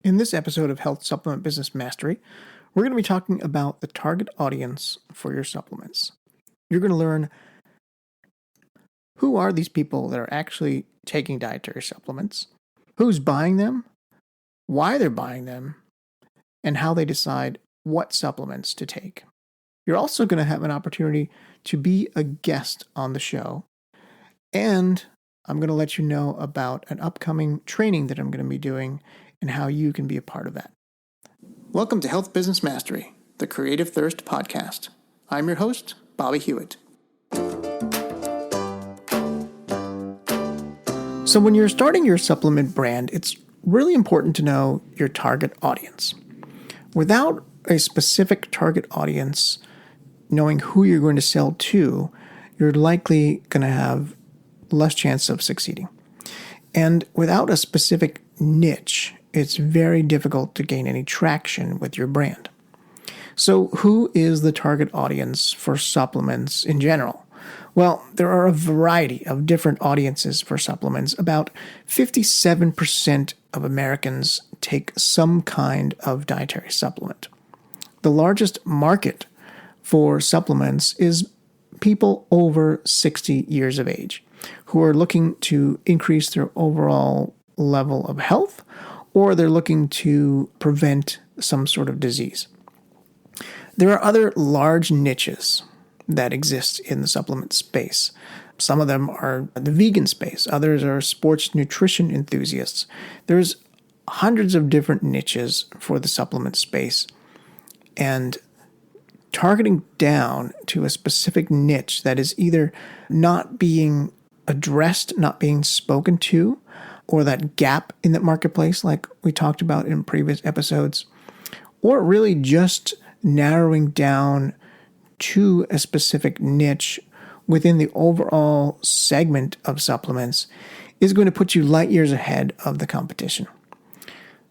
In this episode of Health Supplement Business Mastery, we're going to be talking about the target audience for your supplements. You're going to learn who are these people that are actually taking dietary supplements, who's buying them, why they're buying them, and how they decide what supplements to take. You're also going to have an opportunity to be a guest on the show, and I'm going to let you know about an upcoming training that I'm going to be doing and how you can be a part of that. Welcome to Health Business Mastery, the Creative Thirst podcast. I'm your host, Bobby Hewitt. So when you're starting your supplement brand, it's really important to know your target audience. Without a specific target audience, knowing who you're going to sell to, you're likely going to have less chance of succeeding. And without a specific niche, it's very difficult to gain any traction with your brand. So who is the target audience for supplements in general? Well, there are a variety of different audiences for supplements. About 57% of Americans take some kind of dietary supplement. The largest market for supplements is people over 60 years of age who are looking to increase their overall level of health, or they're looking to prevent some sort of disease. There are other large niches that exist in the supplement space. Some of them are the vegan space. Others are sports nutrition enthusiasts. There's hundreds of different niches for the supplement space. And targeting down to a specific niche that is either not being addressed, not being spoken to, or that gap in the marketplace like we talked about in previous episodes, or really just narrowing down to a specific niche within the overall segment of supplements is going to put you light years ahead of the competition.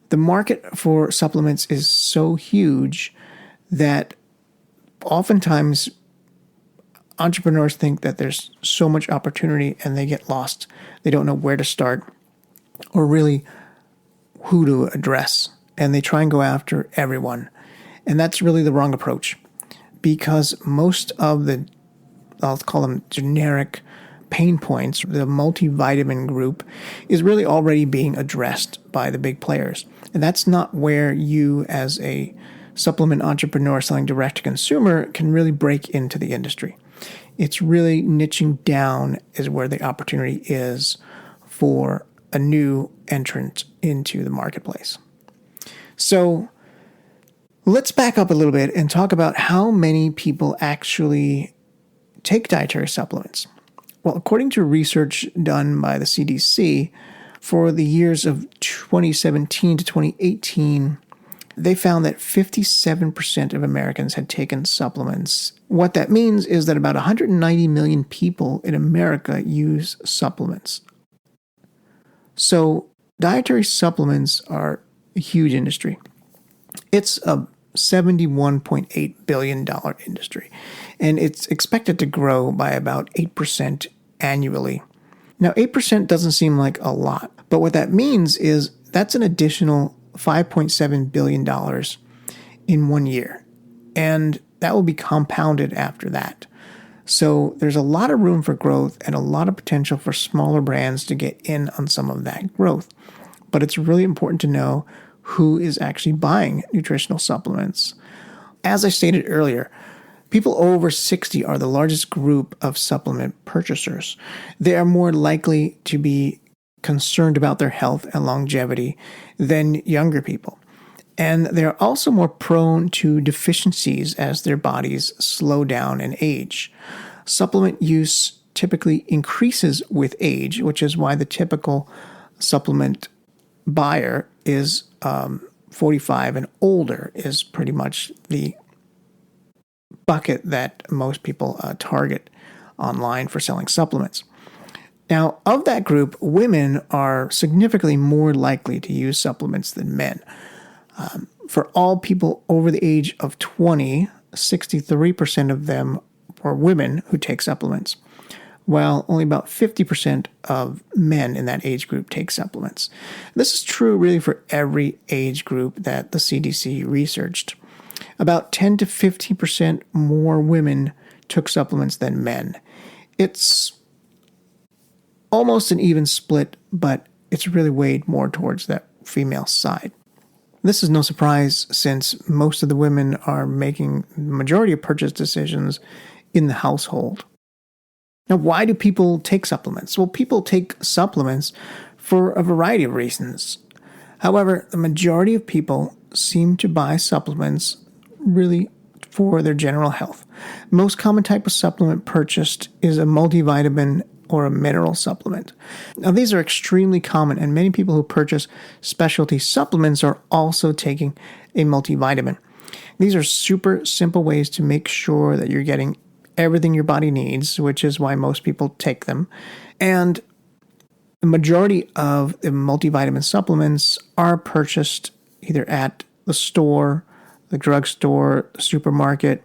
The market for supplements is so huge that oftentimes entrepreneurs think that there's so much opportunity and they get lost. They don't know where to start or really who to address. And they try and go after everyone. And that's really the wrong approach, because most of the, I'll call them generic pain points, the multivitamin group is really already being addressed by the big players. And that's not where you as a supplement entrepreneur selling direct to consumer can really break into the industry. It's really niching down is where the opportunity is for a new entrant into the marketplace. So let's back up a little bit and talk about how many people actually take dietary supplements. Well, according to research done by the CDC, for the years of 2017 to 2018, they found that 57% of Americans had taken supplements. What that means is that about 190 million people in America use supplements. So dietary supplements are a huge industry. It's a $71.8 billion industry, and it's expected to grow by about 8% annually. Now, 8% doesn't seem like a lot, but what that means is that's an additional $5.7 billion in 1 year, and that will be compounded after that. So there's a lot of room for growth and a lot of potential for smaller brands to get in on some of that growth. But it's really important to know who is actually buying nutritional supplements. As I stated earlier, people over 60 are the largest group of supplement purchasers. They are more likely to be concerned about their health and longevity than younger people. And they're also more prone to deficiencies as their bodies slow down and age. Supplement use typically increases with age, which is why the typical supplement buyer is 45 and older is pretty much the bucket that most people target online for selling supplements. Now, of that group, women are significantly more likely to use supplements than men. For all people over the age of 20, 63% of them are women who take supplements, while only about 50% of men in that age group take supplements. This is true really for every age group that the CDC researched. About 10 to 15% more women took supplements than men. It's almost an even split, but it's really weighed more towards that female side. This is no surprise since most of the women are making the majority of purchase decisions in the household. Now, why do people take supplements? Well, people take supplements for a variety of reasons. However, the majority of people seem to buy supplements really for their general health. Most common type of supplement purchased is a multivitamin or a mineral supplement. Now, these are extremely common, and many people who purchase specialty supplements are also taking a multivitamin. These are super simple ways to make sure that you're getting everything your body needs, which is why most people take them. And the majority of the multivitamin supplements are purchased either at the store, the drugstore, the supermarket,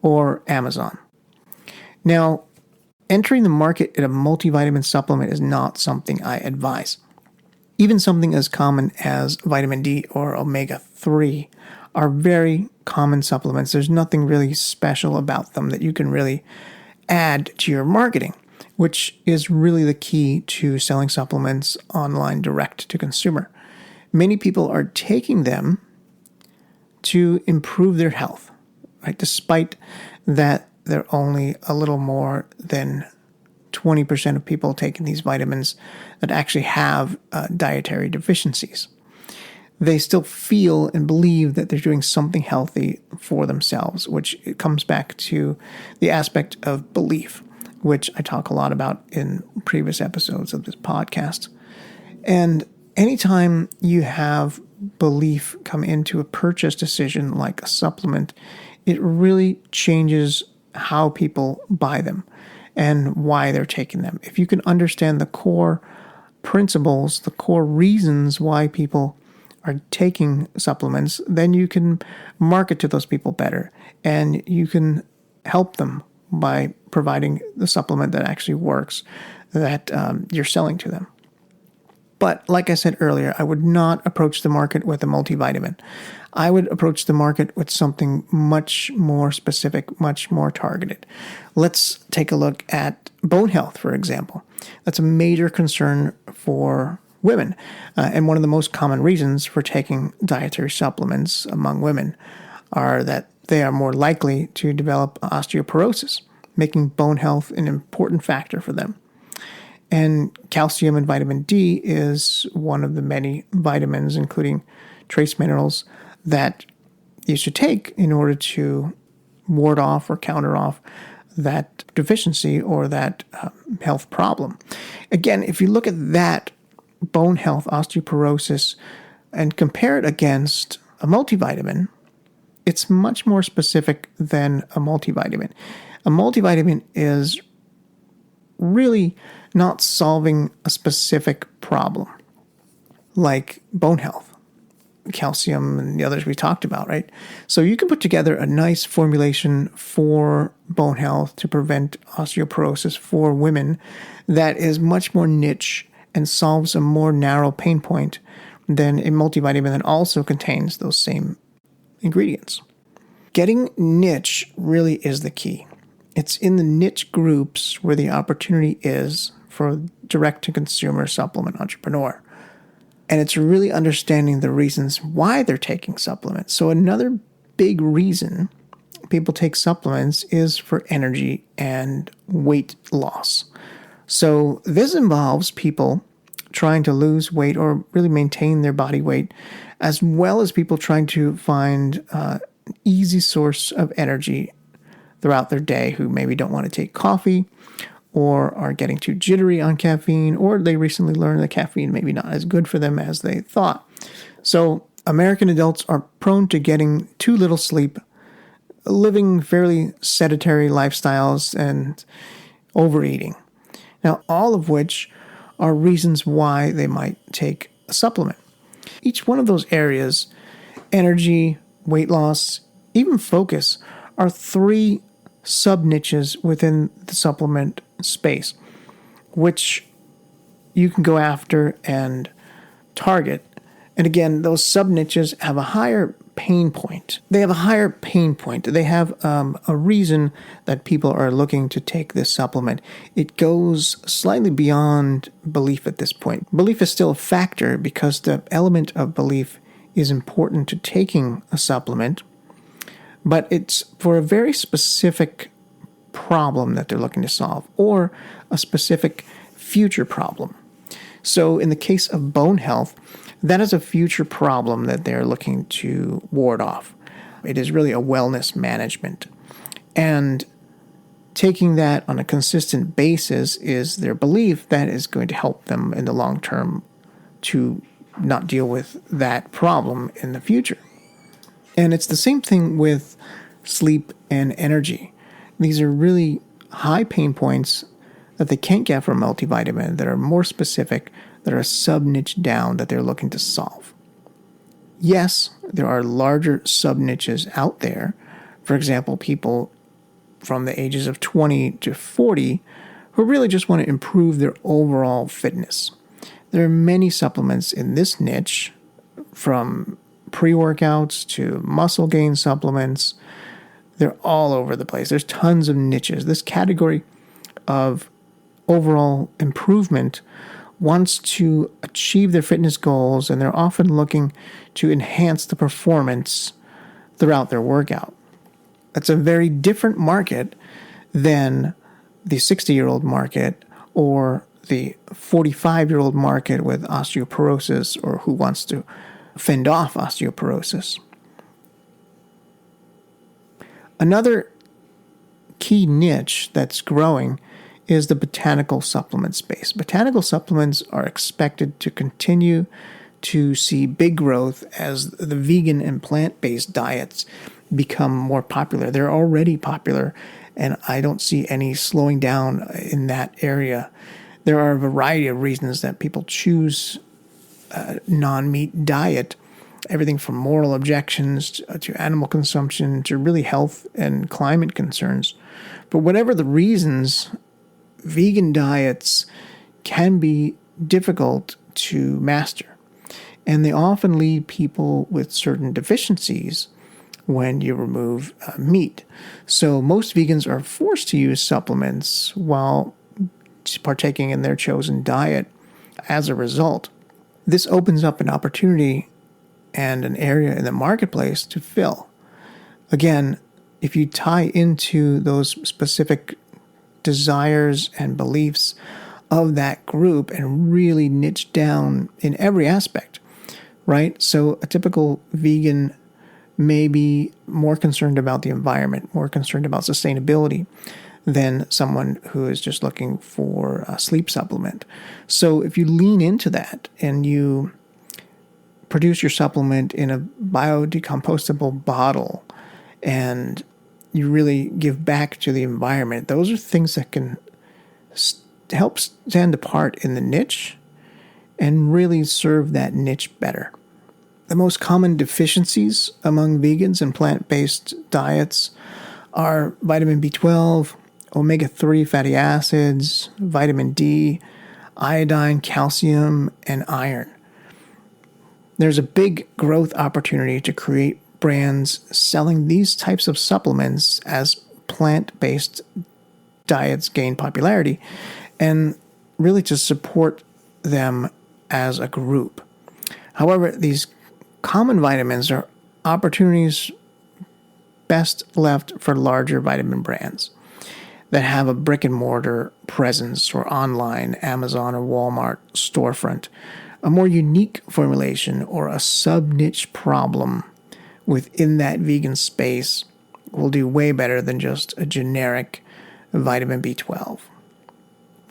or Amazon. Now, entering the market at a multivitamin supplement is not something I advise. Even something as common as vitamin D or omega-3 are very common supplements. There's nothing really special about them that you can really add to your marketing, which is really the key to selling supplements online direct to consumer. Many people are taking them to improve their health, right? Despite that they're only a little more than 20% of people taking these vitamins that actually have dietary deficiencies. They still feel and believe that they're doing something healthy for themselves, which it comes back to the aspect of belief, which I talk a lot about in previous episodes of this podcast. And anytime you have belief come into a purchase decision like a supplement, it really changes how people buy them and why they're taking them. If you can understand the core principles, the core reasons why people are taking supplements, then you can market to those people better, and you can help them by providing the supplement that actually works that you're selling to them. But like I said earlier, I would not approach the market with a multivitamin. I would approach the market with something much more specific, much more targeted. Let's take a look at bone health, for example. That's a major concern for women, and one of the most common reasons for taking dietary supplements among women are that they are more likely to develop osteoporosis, making bone health an important factor for them. And calcium and vitamin D is one of the many vitamins, including trace minerals, that you should take in order to ward off or counter off that deficiency or that health problem. Again, if you look at that bone health, osteoporosis, and compare it against a multivitamin, it's much more specific than a multivitamin. A multivitamin is really not solving a specific problem like bone health, calcium, and the others we talked about, right? So you can put together a nice formulation for bone health to prevent osteoporosis for women that is much more niche and solves a more narrow pain point than a multivitamin that also contains those same ingredients. Getting niche really is the key. It's in the niche groups where the opportunity is for a direct-to-consumer supplement entrepreneur. And it's really understanding the reasons why they're taking supplements. So another big reason people take supplements is for energy and weight loss. So this involves people trying to lose weight or really maintain their body weight, as well as people trying to find an easy source of energy throughout their day who maybe don't want to take coffee or are getting too jittery on caffeine, or they recently learned that caffeine may be not as good for them as they thought. So American adults are prone to getting too little sleep, living fairly sedentary lifestyles, and overeating. Now, all of which are reasons why they might take a supplement. Each one of those areas, energy, weight loss, even focus, are three sub-niches within the supplement space. which you can go after and target. And again, those sub-niches have a higher pain point. They have a higher pain point. They have a reason that people are looking to take this supplement. It goes slightly beyond belief at this point. Belief is still a factor because the element of belief is important to taking a supplement, but it's for a very specific problem that they're looking to solve or a specific future problem. So in the case of bone health, that is a future problem that they're looking to ward off. It is really a wellness management. And taking that on a consistent basis is their belief that is going to help them in the long term to not deal with that problem in the future. And it's the same thing with sleep and energy. These are really high pain points that they can't get from a multivitamin that are more specific, that are sub-niche down that they're looking to solve. Yes, there are larger sub-niches out there. For example, people from the ages of 20 to 40 who really just want to improve their overall fitness. There are many supplements in this niche, from pre-workouts to muscle gain supplements. They're all over the place. There's tons of niches. This category of overall improvement wants to achieve their fitness goals, and they're often looking to enhance the performance throughout their workout. That's a very different market than the 60-year-old market or the 45-year-old market with osteoporosis or who wants to fend off osteoporosis. Another key niche that's growing is the botanical supplement space. Botanical supplements are expected to continue to see big growth as the vegan and plant-based diets become more popular. They're already popular, and I don't see any slowing down in that area. There are a variety of reasons that people choose a non-meat diet, everything from moral objections to animal consumption to really health and climate concerns. But whatever the reasons, vegan diets can be difficult to master, and they often leave people with certain deficiencies when you remove meat. So most vegans are forced to use supplements while partaking in their chosen diet as a result. This opens up an opportunity and an area in the marketplace to fill. Again, if you tie into those specific desires and beliefs of that group and really niche down in every aspect, right? So a typical vegan may be more concerned about the environment, more concerned about sustainability than someone who is just looking for a sleep supplement. So if you lean into that and you produce your supplement in a biodecompostable bottle and you really give back to the environment, those are things that can help stand apart in the niche and really serve that niche better. The most common deficiencies among vegans and plant-based diets are vitamin B12, omega-3 fatty acids, vitamin D, iodine, calcium, and iron. There's a big growth opportunity to create brands selling these types of supplements as plant-based diets gain popularity and really to support them as a group. However, these common vitamins are opportunities best left for larger vitamin brands that have a brick and mortar presence or online Amazon or Walmart storefront. A more unique formulation or a sub-niche problem within that vegan space will do way better than just a generic vitamin B12.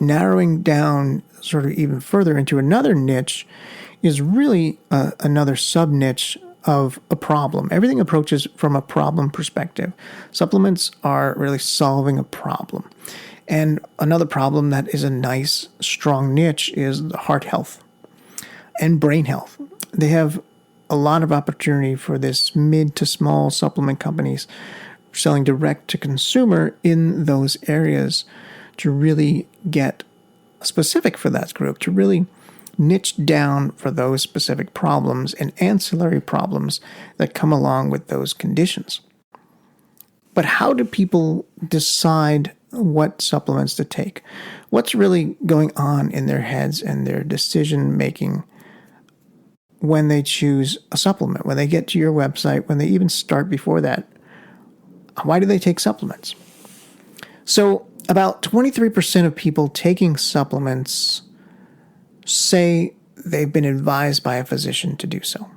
Narrowing down sort of even further into another niche is really another sub-niche of a problem. Everything approaches from a problem perspective. Supplements are really solving a problem. And another problem that is a nice, strong niche is heart health and brain health. They have a lot of opportunity for this mid to small supplement companies selling direct to consumer in those areas to really get specific for that group, to really niche down for those specific problems and ancillary problems that come along with those conditions. But how do people decide what supplements to take? What's really going on in their heads and their decision making when they choose a supplement, when they get to your website, when they even start before that? Why do they take supplements? So about 23% of people taking supplements say they've been advised by a physician to do so.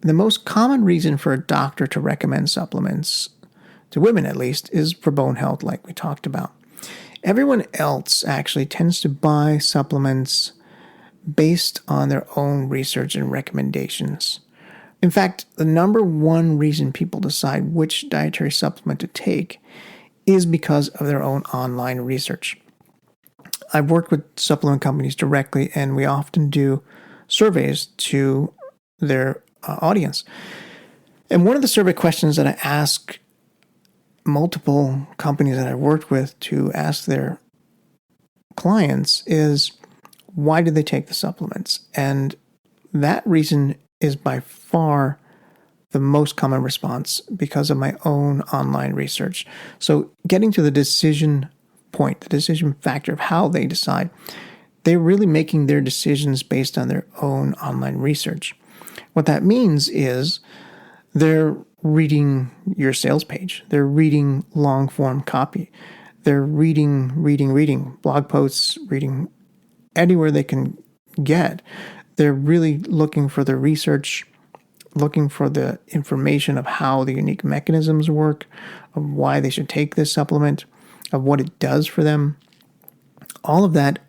The most common reason for a doctor to recommend supplements, to women at least, is for bone health, like we talked about. Everyone else actually tends to buy supplements based on their own research and recommendations. In fact, the number one reason people decide which dietary supplement to take is because of their own online research. I've worked with supplement companies directly, and we often do surveys to their audience. And one of the survey questions that I ask multiple companies that I've worked with to ask their clients is, why do they take the supplements? And that reason is by far the most common response because of my own online research. So getting to the decision point, the decision factor of how they decide, they're really making their decisions based on their own online research. What that means is they're reading your sales page. They're reading long form copy. They're reading blog posts, reading anywhere they can get. They're really looking for the research, looking for the information of how the unique mechanisms work, of why they should take this supplement, of what it does for them. All of that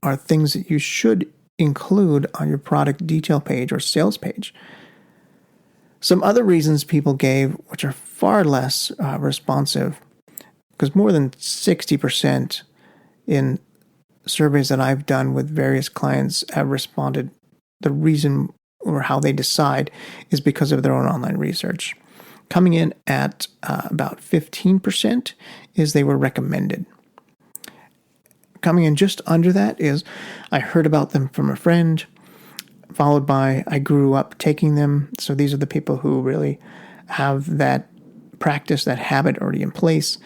are things that you should include on your product detail page or sales page. Some other reasons people gave, which are far less responsive, because more than 60% in surveys that I've done with various clients have responded, the reason or how they decide is because of their own online research. Coming in at about 15% is they were recommended. Coming in just under that is I heard about them from a friend, followed by I grew up taking them. So these are the people who really have that practice, that habit already in place.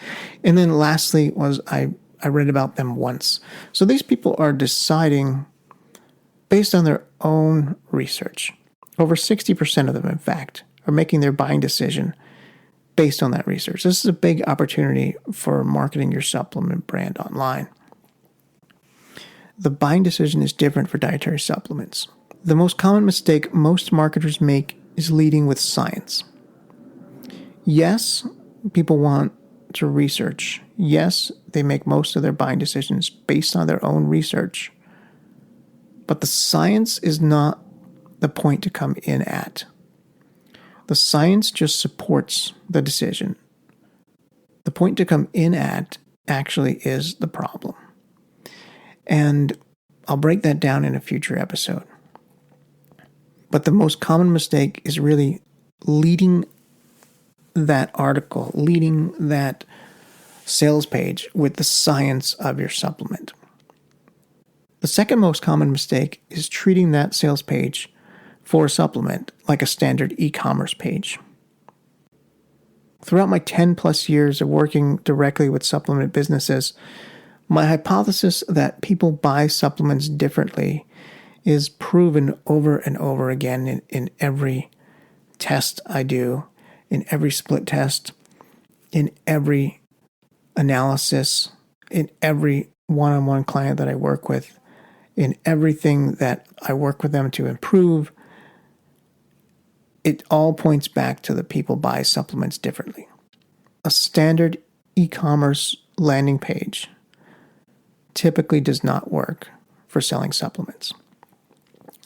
And then lastly was I read about them once. So these people are deciding based on their own research. Over 60% of them, in fact, are making their buying decision based on that research. This is a big opportunity for marketing your supplement brand online. The buying decision is different for dietary supplements. The most common mistake most marketers make is leading with science. Yes, people want to research. Yes, they make most of their buying decisions based on their own research. But the science is not the point to come in at. The science just supports the decision. The point to come in at actually is the problem. And I'll break that down in a future episode. But the most common mistake is really leading that article, leading that sales page with the science of your supplement. The second most common mistake is treating that sales page for a supplement like a standard e-commerce page. Throughout my 10 plus years of working directly with supplement businesses, my hypothesis that people buy supplements differently is proven over and over again in every test I do, in every split test, in every analysis, in every one-on-one client that I work with, in everything that I work with them to improve. It all points back to the people buy supplements differently. A standard e-commerce landing page typically does not work for selling supplements.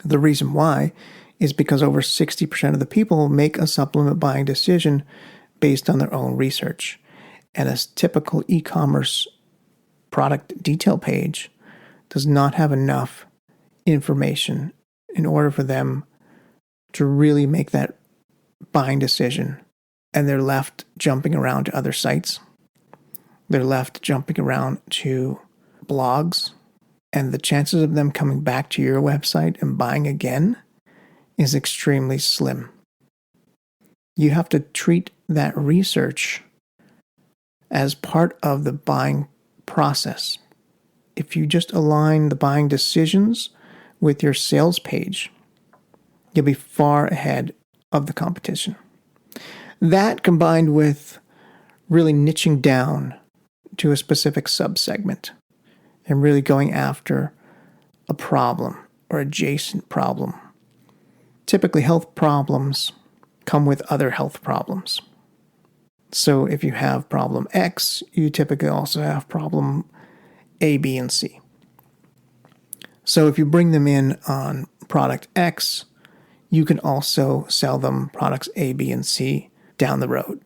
The reason why is because over 60% of the people make a supplement buying decision based on their own research. And a typical e-commerce product detail page does not have enough information in order for them to really make that buying decision. And they're left jumping around to other sites. They're left jumping around to blogs, and the chances of them coming back to your website and buying again is extremely slim. You have to treat that research as part of the buying process. If you just align the buying decisions with your sales page, you'll be far ahead of the competition. That combined with really niching down to a specific subsegment and really going after a problem or adjacent problem. Typically, health problems come with other health problems. So if you have problem X, you typically also have problem A, B, and C. So if you bring them in on product X, you can also sell them products A, B, and C down the road.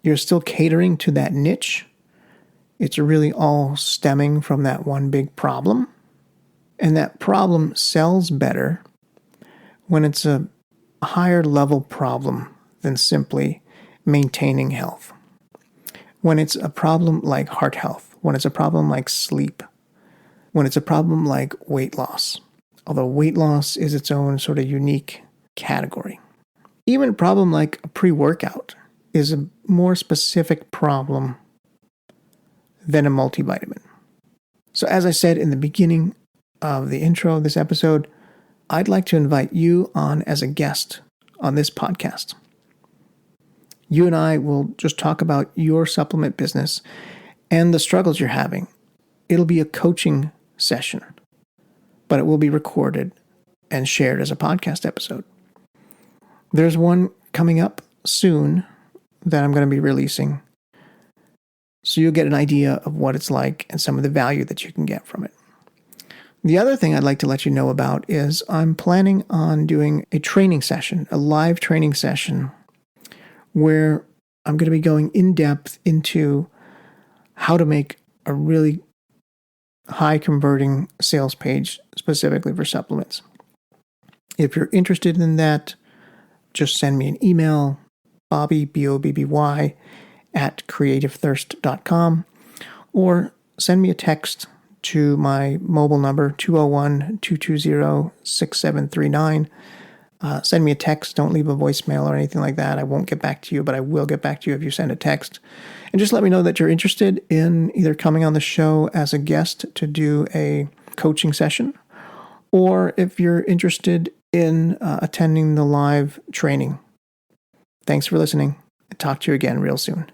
You're still catering to that niche. It's really all stemming from that one big problem. And that problem sells better when it's a higher level problem than simply maintaining health. When it's a problem like heart health, when it's a problem like sleep, when it's a problem like weight loss, although weight loss is its own sort of unique category. Even a problem like a pre-workout is a more specific problem than a multivitamin. So as I said in the beginning of the intro of this episode, I'd like to invite you on as a guest on this podcast. You and I will just talk about your supplement business and the struggles you're having. It'll be a coaching session, but it will be recorded and shared as a podcast episode. There's one coming up soon that I'm going to be releasing, so you'll get an idea of what it's like and some of the value that you can get from it. The other thing I'd like to let you know about is I'm planning on doing a training session, a live training session, where I'm going to be going in depth into how to make a really high converting sales page specifically for supplements. If you're interested in that, just send me an email, Bobby, BOBBY, at creativethirst.com, or send me a text to my mobile number, 201-220-6739. Send me a text. Don't leave a voicemail or anything like that. I won't get back to you, but I will get back to you if you send a text. And just let me know that you're interested in either coming on the show as a guest to do a coaching session, or if you're interested in attending the live training. Thanks for listening. I'll talk to you again real soon.